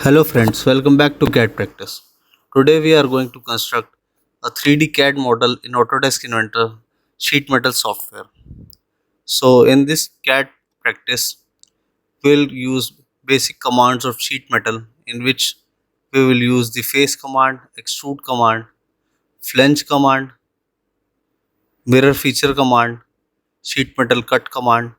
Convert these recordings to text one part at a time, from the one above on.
Hello friends, welcome back to CAD practice. Today we are going to construct a 3D CAD model in Autodesk Inventor Sheetmetal software. So in this CAD practice, we'll use basic commands of Sheetmetal, in which we will use the face command, extrude command, flange command, mirror feature command, Sheetmetal cut command,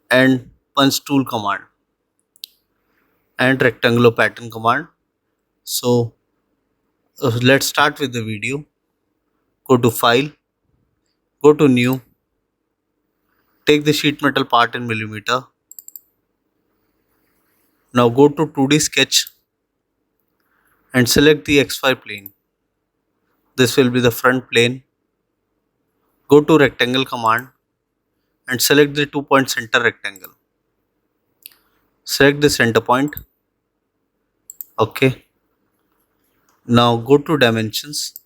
and punch tool command, and rectangular pattern command. So let's start with the video. Go to file, go to new, take the sheet metal part in millimeter. Now go to 2D sketch and select the XY plane. This will be the front plane. Go to rectangle command and select the 2-point center rectangle. Select the center point. Okay. Now go to dimensions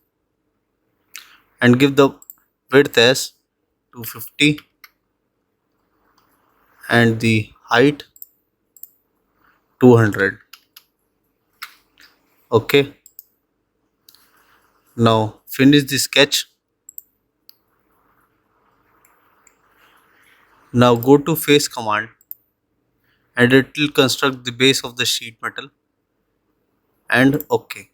and give the width as 250 and the height 200. Okay. Now finish the sketch. Now go to face command and it will construct the base of the sheet metal, and OK.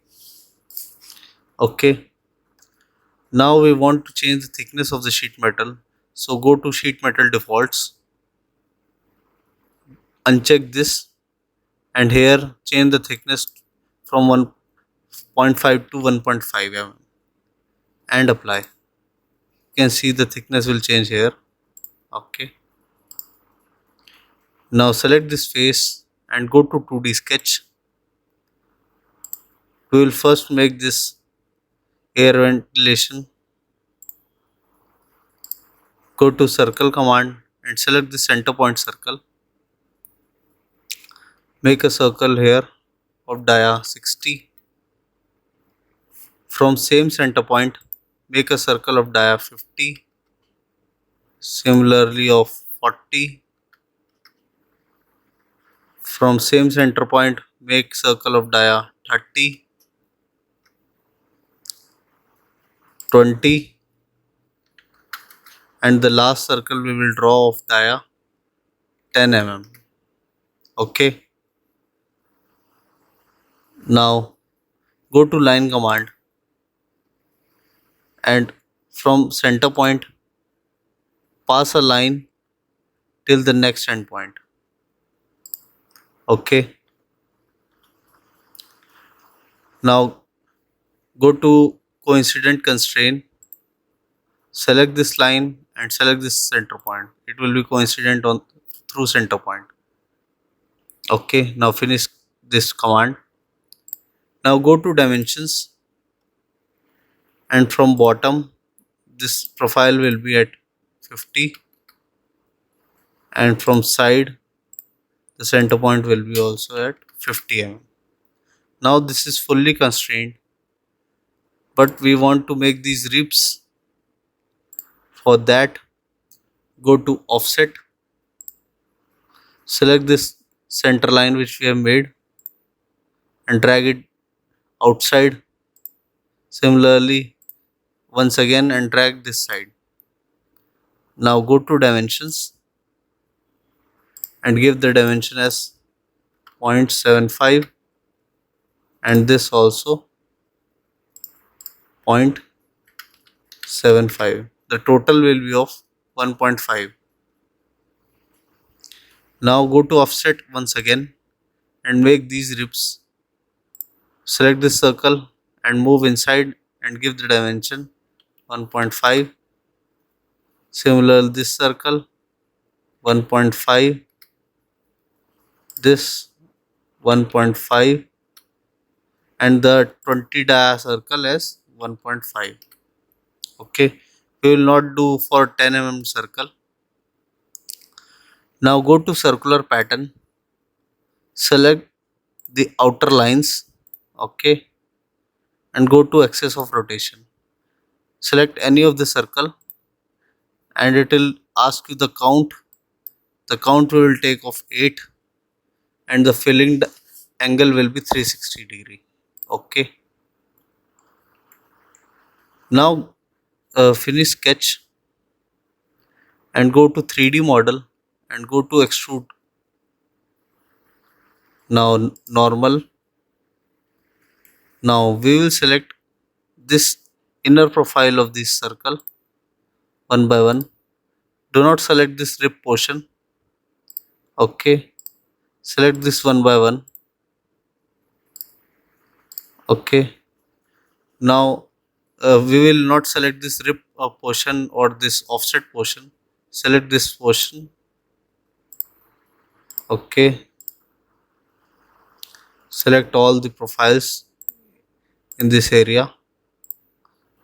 Now we want to change the thickness of the sheet metal. So go to sheet metal defaults, uncheck this, and here change the thickness from 1.5 to 1.5 mm and apply. You can see the thickness will change here. Okay. Now select this face and go to 2D sketch. We will first make this air ventilation. Go to circle command and select the center point circle. Make a circle here of dia 60. From same center point, make a circle of dia 50. Similarly of 40. From same center point, make circle of dia 30, 20, and the last circle we will draw of dia 10 mm. Okay. Now go to line command and from center point pass a line till the next endpoint. Okay. Now go to coincident constraint, select this line and select this center point. It will be coincident on through center point. Okay. Now finish this command. Now go to dimensions and from bottom this profile will be at 50 and from side the center point will be also at 50 mm. Now this is fully constrained, but we want to make these ribs. For that, go to offset, select this center line which we have made and drag it outside. Similarly, once again and drag this side. Now go to dimensions and give the dimension as 0.75 and this also 0.75. The total will be of 1.5. Now go to offset once again and make these ribs. Select this circle and move inside and give the dimension 1.5. Similarly, this circle 1.5, this 1.5, and the 20 dia circle as 1.5. Okay, we will not do for 10 mm circle. Now go to circular pattern, select the outer lines. Okay, and go to axis of rotation. Select any of the circle and it will ask you the count. The count we will take of 8 and the filling angle will be 360 degree. Okay. Now finish sketch and go to 3D model and go to extrude. Now normal. Now we will select this inner profile of this circle one by one. Do not select this rib portion. Okay. Select this one by one. Okay. Now we will not select this rib portion or this offset portion. Select this portion. Okay. Select all the profiles in this area.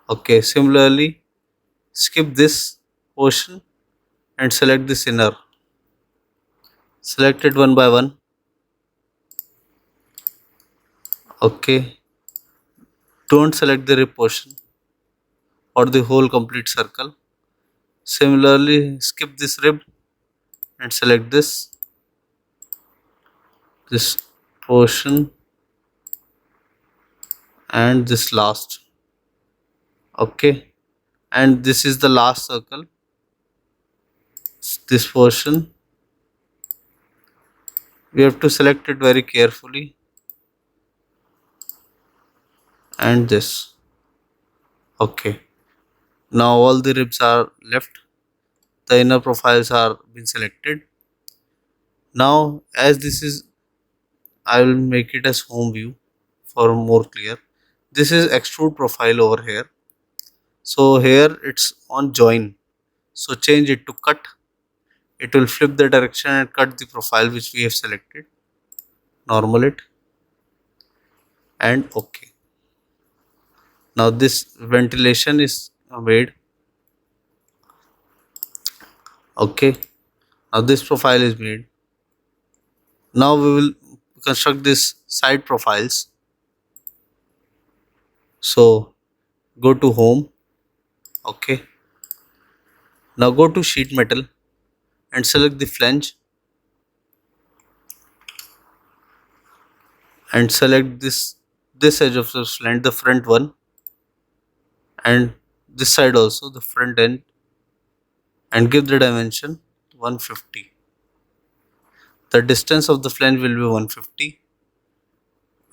Okay. Similarly, skip this portion and select this inner. Select it one by one. Okay. Don't select the rib portion or the whole complete circle. Similarly, skip this rib and select this portion and this last. Okay, and this is the last circle, this portion. We have to select it very carefully, and this. Okay, now all the ribs are left, the inner profiles are been selected. Now as this is, I will make it as home view for more clear. This is extrude profile over here, so here it's on join, so change it to cut. It will flip the direction and cut the profile which we have selected. Normal it and okay. Now this ventilation is made. Okay, now this profile is made. Now we will construct this side profiles. So go to home. Okay, now go to sheet metal and select the flange and select this edge of the flange, the front one, and this side also, the front end, and give the dimension 150. The distance of the flange will be 150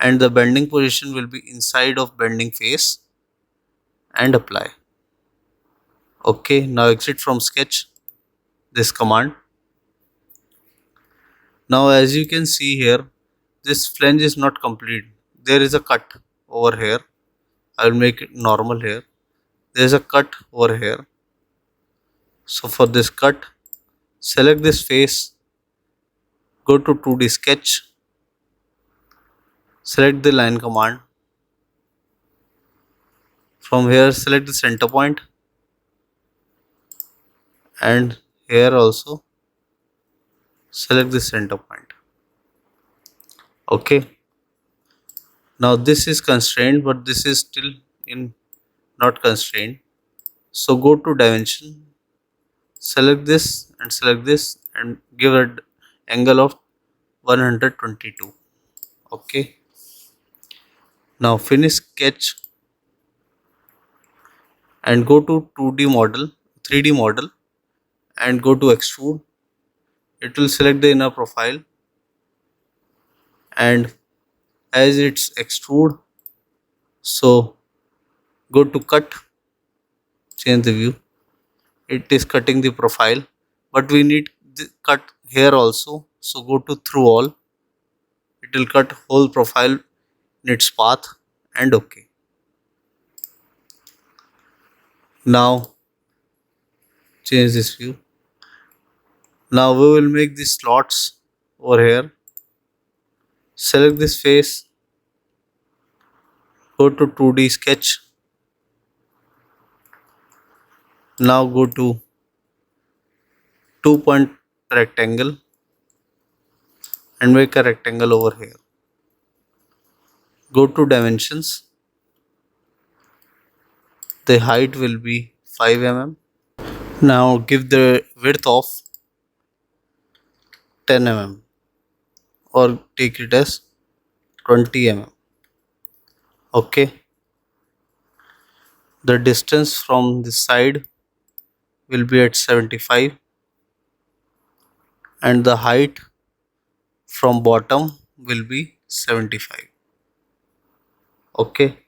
and the bending position will be inside of bending face, and apply. Okay, now exit from sketch, this command. Now as you can see here, this flange is not complete. There is a cut over here. I will make it normal here. There is a cut over here. So for this cut, select this face, go to 2D sketch, select the line command. From here select the center point, and here also select the center point. Okay, now this is constrained, but this is still in not constrained. So go to dimension, select this and give an angle of 122. Okay, now finish sketch and go to 2D model, 3D model, and go to extrude. It will select the inner profile, and as it's extrude, so go to cut, change the view. It is cutting the profile, but we need the cut here also, so go to through all. It will cut whole profile in its path, and okay. Now change this view. Now we will make the slots over here. Select this face, go to 2D sketch. Now go to 2-point rectangle and make a rectangle over here. Go to dimensions. The height will be 5 mm. Now give the width of 10 mm or take it as 20 mm. Okay, the distance from this side will be at 75 and the height from bottom will be 75. Okay,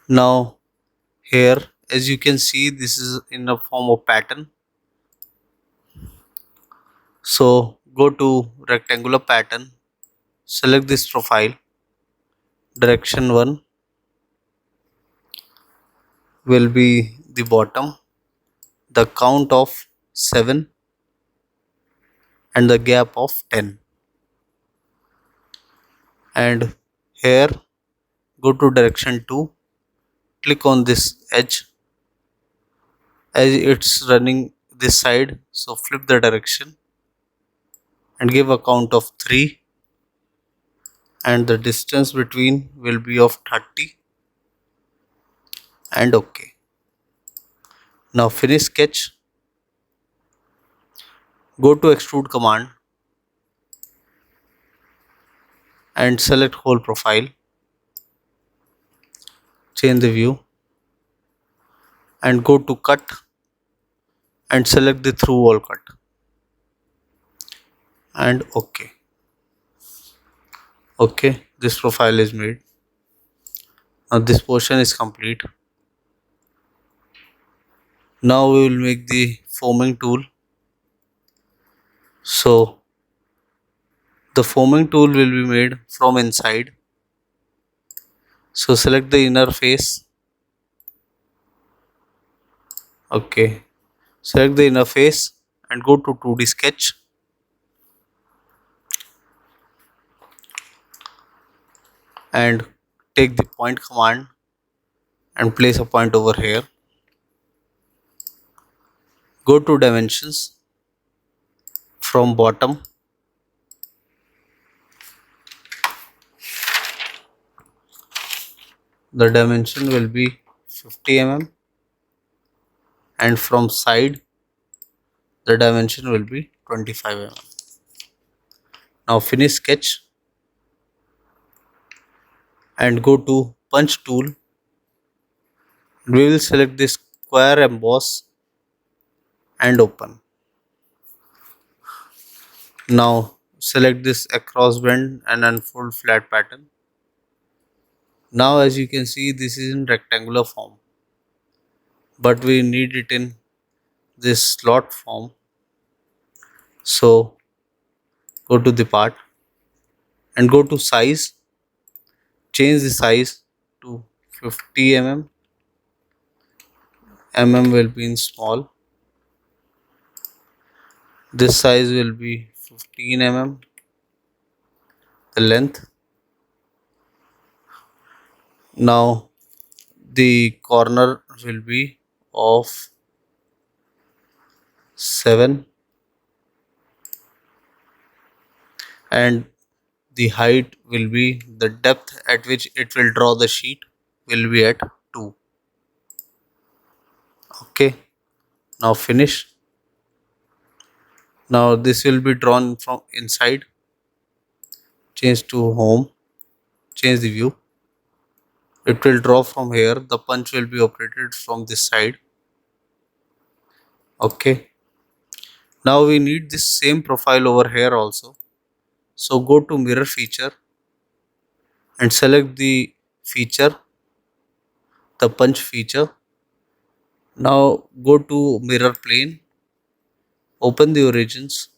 now here as you can see this is in a form of pattern. So go to rectangular pattern, select this profile, direction 1 will be the bottom, the count of 7 and the gap of 10, and here go to direction 2, click on this edge as it's running this side, so flip the direction and give a count of 3 and the distance between will be of 30 and OK. Now finish sketch, go to extrude command and select whole profile, change the view and go to cut and select the through wall cut and OK. Okay, this profile is made. Now this portion is complete. Now we will make the forming tool. So the forming tool will be made from inside. So select the inner face. Okay, select the inner face and go to 2D sketch. And take the point command and place a point over here. Go to dimensions, from bottom the dimension will be 50 mm and from side the dimension will be 25 mm. Now finish sketch and go to punch tool. We will select this square emboss and open. Now select this across bend and unfold flat pattern. Now as you can see this is in rectangular form, but we need it in this slot form. So go to the part and go to size, change the size to 50 mm, will be in small, this size will be 15 mm, the length. Now the corner will be of 7 and the height will be, the depth at which it will draw the sheet will be at 2. Okay, now finish. Now this will be drawn from inside, change to home, change the view, it will draw from here, the punch will be operated from this side. Okay, now we need this same profile over here also. So go to mirror feature and select the feature, the punch feature. Now go to mirror plane, open the origins,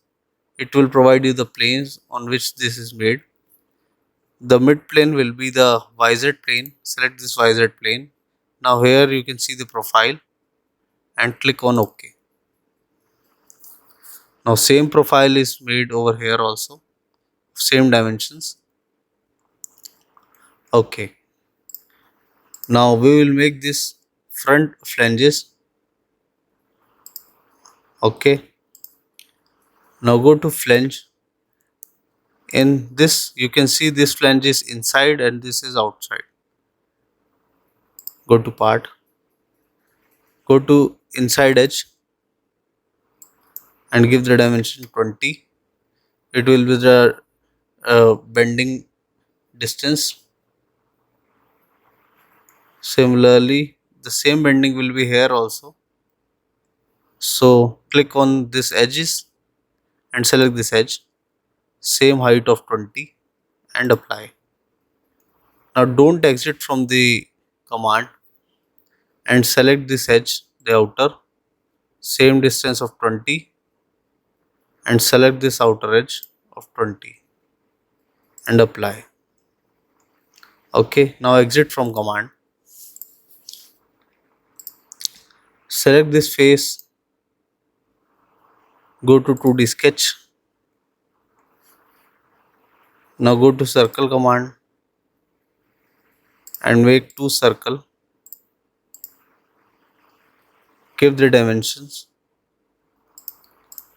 it will provide you the planes on which this is made. The mid plane will be the YZ plane, select this YZ plane. Now here you can see the profile and click on OK. Now same profile is made over here also, same dimensions. Okay, now we will make this front flanges. Okay, now go to flange. In this you can see this flange is inside and this is outside. Go to part, go to inside edge and give the dimension 20. It will be the bending distance. Similarly, the same bending will be here also. So click on this edges and select this edge, same height of 20, and apply. Now don't exit from the command and select this edge, the outer, same distance of 20, and select this outer edge of 20 and apply. Okay, now exit from command. Select this face, go to 2D sketch. Now go to circle command and make 2 circle. Give the dimensions.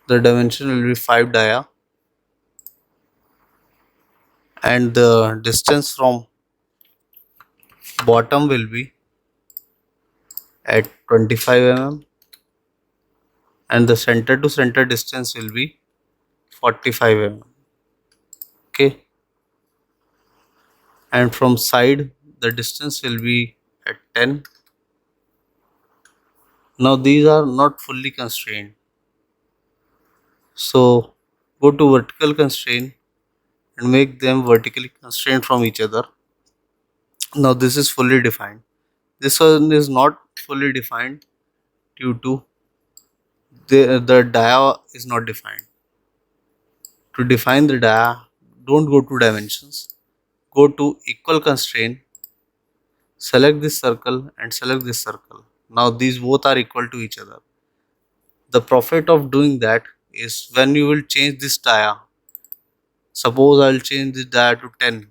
The dimension will be 5 dia and the distance from bottom will be at 25 mm and the center to center distance will be 45 mm. Okay, and from side the distance will be at 10. Now these are not fully constrained, so go to vertical constraint and make them vertically constrained from each other. Now this is fully defined. This one is not fully defined due to the dia is not defined. To define the dia, don't go to dimensions, go to equal constraint, select this circle and select this circle. Now these both are equal to each other. The profit of doing that is when you will change this dia. Suppose I'll change this dia to 10.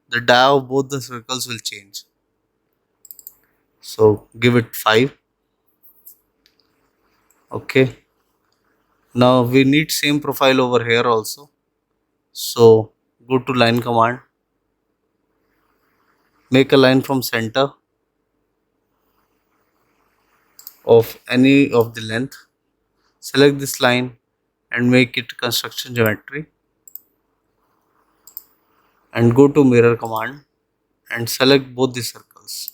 The dia of both the circles will change. So give it 5. Okay. Now we need same profile over here also. So go to line command. Make a line from center of any of the length. Select this line and make it construction geometry. And go to mirror command and select both the circles.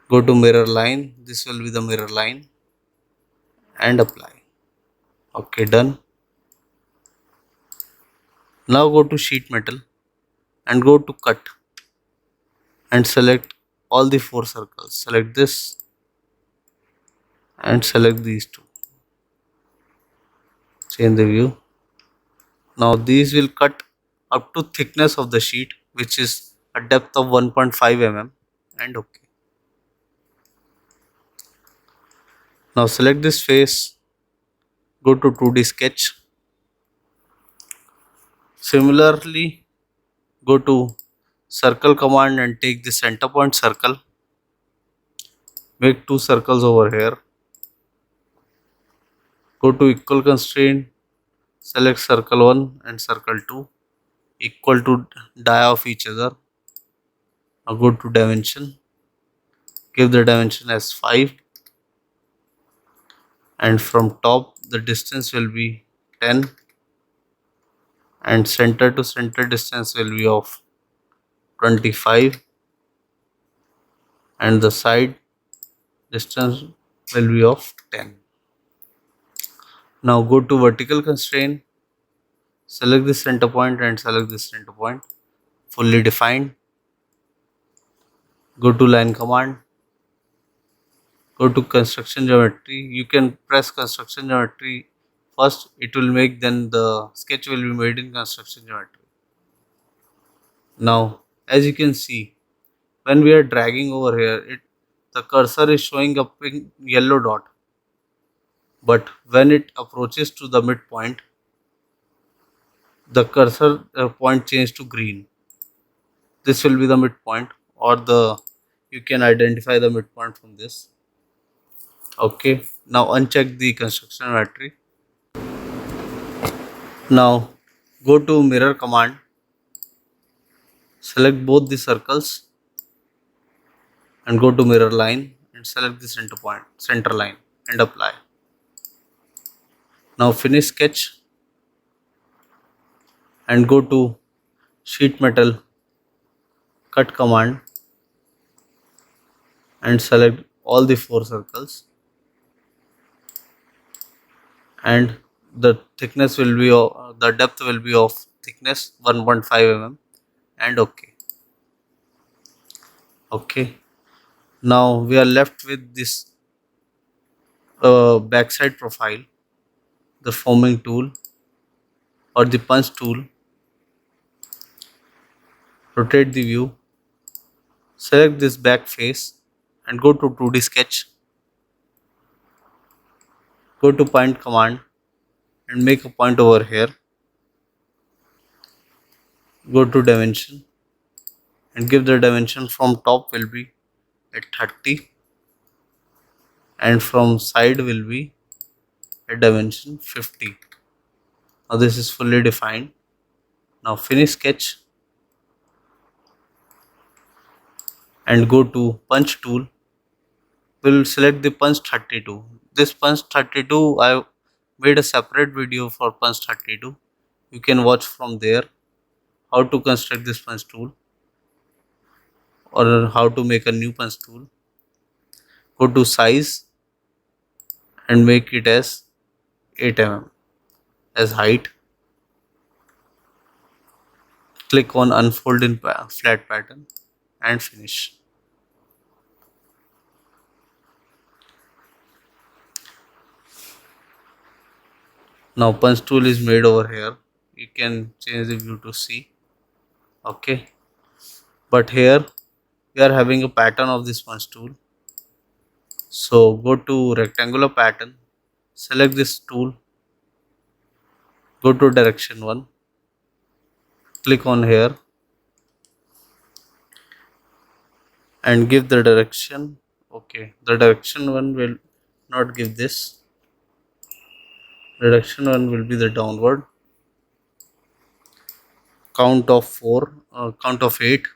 Go to mirror line. This will be the mirror line and apply. Okay, done. Now go to sheet metal and go to cut and select all the 4 circles. Select this and select these 2. Change the view. Now these will cut up to thickness of the sheet, which is a depth of 1.5 mm, and okay. Now select this face, go to 2D sketch. Similarly, go to circle command and take the center point circle. Make 2 circles over here. Go to equal constraint, select circle 1 and circle 2 equal to dia of each other. Now go to dimension, give the dimension as 5 and from top the distance will be 10 and center to center distance will be of 25 and the side distance will be of 10. Now go to vertical constraint, select this center point and select this center point, fully defined. Go to line command, go to construction geometry. You can press construction geometry first, it will make, then the sketch will be made in construction geometry. Now as you can see, when we are dragging over here, the cursor is showing up in yellow dot, but when it approaches to the midpoint, the cursor point change to green. This will be the midpoint, or you can identify the midpoint from this. Okay, now uncheck the construction geometry. Now go to mirror command, select both the circles and go to mirror line and select the center line and apply. Now finish sketch and go to Sheetmetal cut command and select all the 4 circles, and the thickness will be the depth will be of thickness 1.5 mm, and okay. Now we are left with this backside profile. The forming tool or the punch tool, rotate the view, select this back face and go to 2D sketch, go to point command and make a point over here, go to dimension and give the dimension from top will be at 30 and from side will be at dimension 50. Now this is fully defined. Now finish sketch and go to punch tool. We'll select the punch 32. This punch 32 I made a separate video for punch 32. You can watch from there how to construct this punch tool or how to make a new punch tool. Go to size and make it as 8 mm as height. Click on unfold in flat pattern and finish. Now punch tool is made over here. You can change the view to see. Okay. But here we are having a pattern of this punch tool. So go to rectangular pattern, select this tool, go to direction 1, click on here and give the direction. Okay, the direction 1 will not give this. Direction 1 will be the downward. Count of 4, count of 8,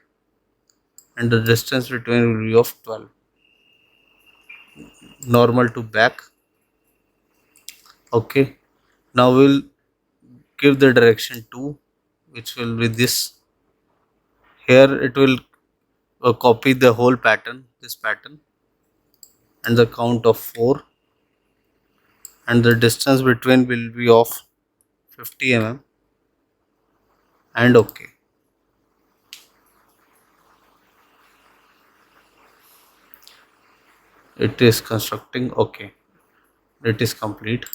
and the distance between will be of 12. Normal to back. Okay, now we'll give the direction 2, which will be this. Here it will copy the whole pattern, this pattern, and the count of 4, and the distance between will be of 50 mm, and okay. It is constructing. Okay, it is complete.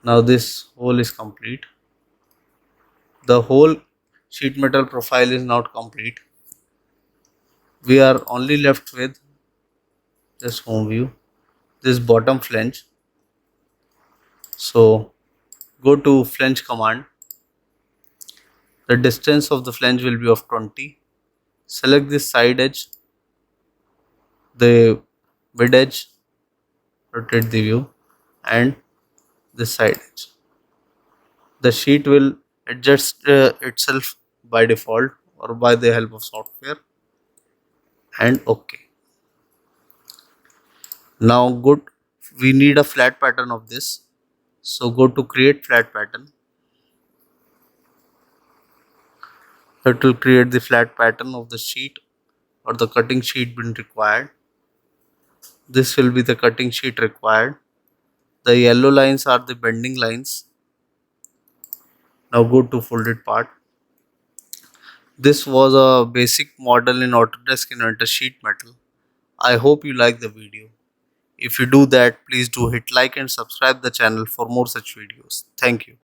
Now this hole is complete. The whole sheet metal profile is not complete. We are only left with this home view, this bottom flange. So go to flange command. The distance of the flange will be of 20. Select this side edge, the mid edge, rotate the view, and this side edge. The sheet will adjust itself by default or by the help of software, and okay. Now good, we need a flat pattern of this, so go to create flat pattern. It will create the flat pattern of the sheet or the cutting sheet been required. This will be the cutting sheet required. The yellow lines are the bending lines. Now go to folded part. This was a basic model in Autodesk Inventor Sheetmetal. I hope you like the video. If you do that, please do hit like and subscribe the channel for more such videos. Thank you.